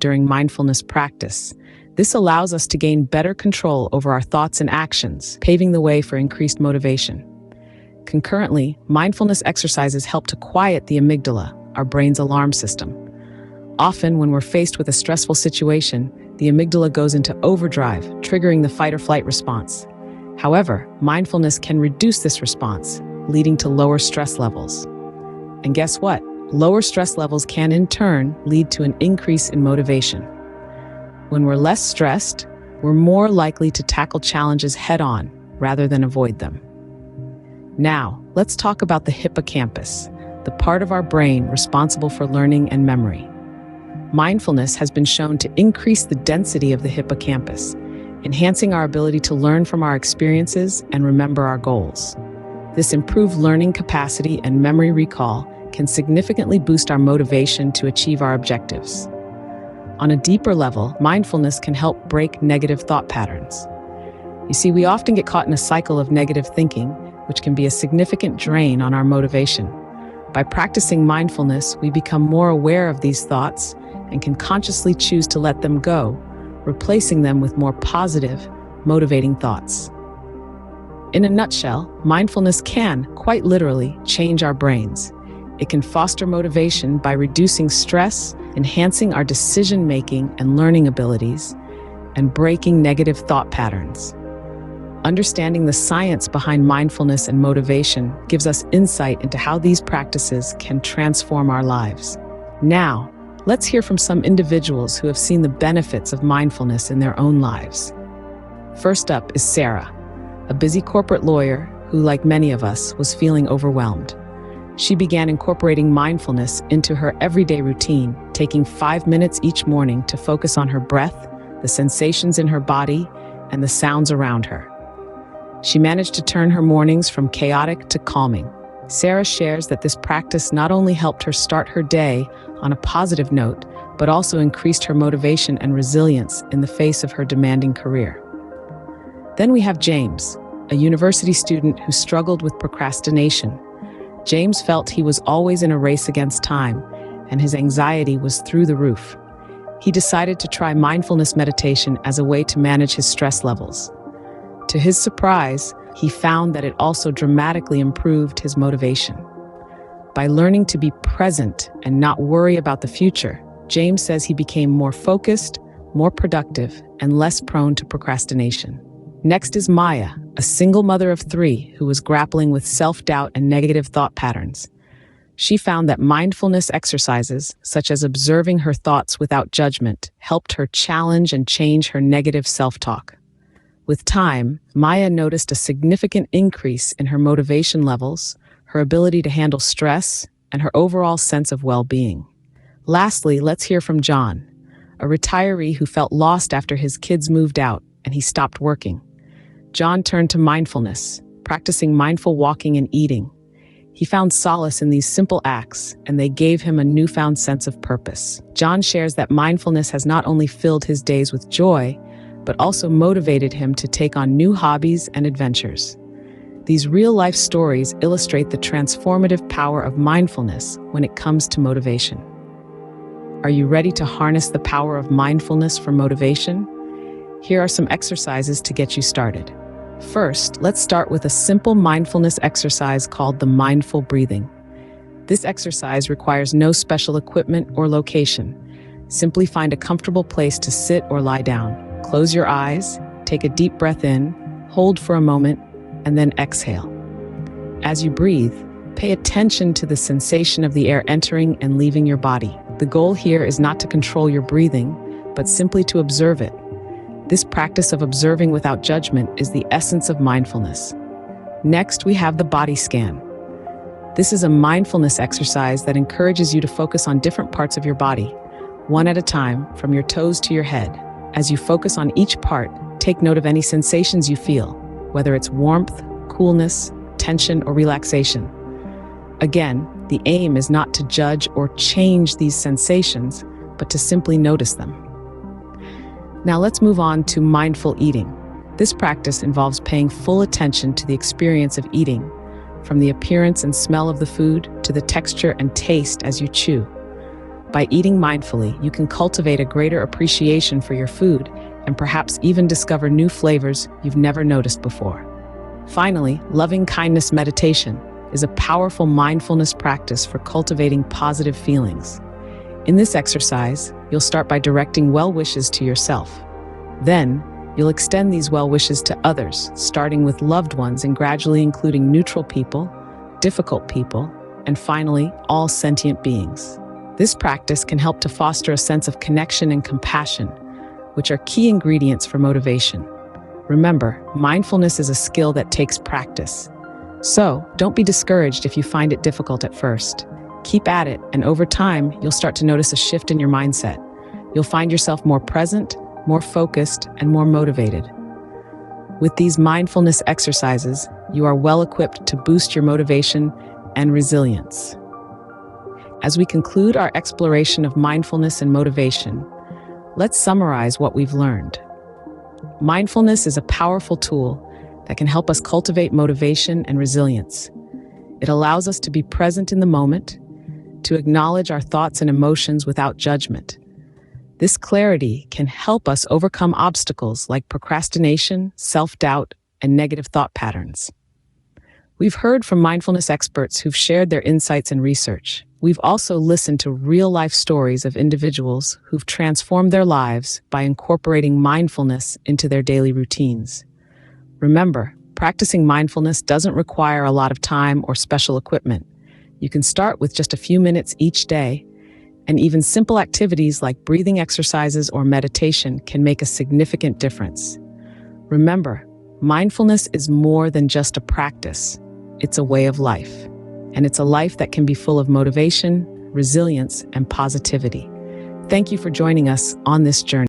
during mindfulness practice. This allows us to gain better control over our thoughts and actions, paving the way for increased motivation. Concurrently, mindfulness exercises help to quiet the amygdala, our brain's alarm system. Often, when we're faced with a stressful situation, the amygdala goes into overdrive, triggering the fight or flight response. However, mindfulness can reduce this response, leading to lower stress levels. And guess what? Lower stress levels can in turn lead to an increase in motivation. When we're less stressed, we're more likely to tackle challenges head-on rather than avoid them. Now, let's talk about the hippocampus, the part of our brain responsible for learning and memory. Mindfulness has been shown to increase the density of the hippocampus, enhancing our ability to learn from our experiences and remember our goals. This improved learning capacity and memory recall can significantly boost our motivation to achieve our objectives. On a deeper level, mindfulness can help break negative thought patterns. You see, we often get caught in a cycle of negative thinking, which can be a significant drain on our motivation. By practicing mindfulness, we become more aware of these thoughts and can consciously choose to let them go, replacing them with more positive, motivating thoughts. In a nutshell, mindfulness can, quite literally, change our brains. It can foster motivation by reducing stress, enhancing our decision-making and learning abilities, and breaking negative thought patterns. Understanding the science behind mindfulness and motivation gives us insight into how these practices can transform our lives. Now, let's hear from some individuals who have seen the benefits of mindfulness in their own lives. First up is Sarah, a busy corporate lawyer who, like many of us, was feeling overwhelmed. She began incorporating mindfulness into her everyday routine, taking 5 minutes each morning to focus on her breath, the sensations in her body, and the sounds around her. She managed to turn her mornings from chaotic to calming. Sarah shares that this practice not only helped her start her day on a positive note, but also increased her motivation and resilience in the face of her demanding career. Then we have James, a university student who struggled with procrastination. James felt he was always in a race against time, and his anxiety was through the roof. He decided to try mindfulness meditation as a way to manage his stress levels. To his surprise, he found that it also dramatically improved his motivation. By learning to be present and not worry about the future, James says he became more focused, more productive, and less prone to procrastination. Next is Maya, a single mother of 3 who was grappling with self-doubt and negative thought patterns. She found that mindfulness exercises, such as observing her thoughts without judgment, helped her challenge and change her negative self-talk. With time, Maya noticed a significant increase in her motivation levels, her ability to handle stress, and her overall sense of well-being. Lastly, let's hear from John, a retiree who felt lost after his kids moved out and he stopped working. John turned to mindfulness, practicing mindful walking and eating. He found solace in these simple acts, and they gave him a newfound sense of purpose. John shares that mindfulness has not only filled his days with joy, but also motivated him to take on new hobbies and adventures. These real-life stories illustrate the transformative power of mindfulness when it comes to motivation. Are you ready to harness the power of mindfulness for motivation? Here are some exercises to get you started. First, let's start with a simple mindfulness exercise called the mindful breathing. This exercise requires no special equipment or location. Simply find a comfortable place to sit or lie down. Close your eyes, take a deep breath in, hold for a moment, and then exhale. As you breathe, pay attention to the sensation of the air entering and leaving your body. The goal here is not to control your breathing, but simply to observe it. This practice of observing without judgment is the essence of mindfulness. Next, we have the body scan. This is a mindfulness exercise that encourages you to focus on different parts of your body, one at a time, from your toes to your head. As you focus on each part, take note of any sensations you feel, whether it's warmth, coolness, tension, or relaxation. Again, the aim is not to judge or change these sensations, but to simply notice them. Now let's move on to mindful eating. This practice involves paying full attention to the experience of eating, from the appearance and smell of the food to the texture and taste as you chew. By eating mindfully, you can cultivate a greater appreciation for your food and perhaps even discover new flavors you've never noticed before. Finally, loving kindness meditation is a powerful mindfulness practice for cultivating positive feelings. In this exercise, you'll start by directing well wishes to yourself. Then, you'll extend these well wishes to others, starting with loved ones and gradually including neutral people, difficult people, and finally, all sentient beings. This practice can help to foster a sense of connection and compassion, which are key ingredients for motivation. Remember, mindfulness is a skill that takes practice. So, don't be discouraged if you find it difficult at first. Keep at it, and over time, you'll start to notice a shift in your mindset. You'll find yourself more present, more focused, and more motivated. With these mindfulness exercises, you are well equipped to boost your motivation and resilience. As we conclude our exploration of mindfulness and motivation, let's summarize what we've learned. Mindfulness is a powerful tool that can help us cultivate motivation and resilience. It allows us to be present in the moment, to acknowledge our thoughts and emotions without judgment. This clarity can help us overcome obstacles like procrastination, self-doubt, and negative thought patterns. We've heard from mindfulness experts who've shared their insights and research. We've also listened to real-life stories of individuals who've transformed their lives by incorporating mindfulness into their daily routines. Remember, practicing mindfulness doesn't require a lot of time or special equipment. You can start with just a few minutes each day, and even simple activities like breathing exercises or meditation can make a significant difference. Remember, mindfulness is more than just a practice. It's a way of life. And it's a life that can be full of motivation, resilience, and positivity. Thank you for joining us on this journey.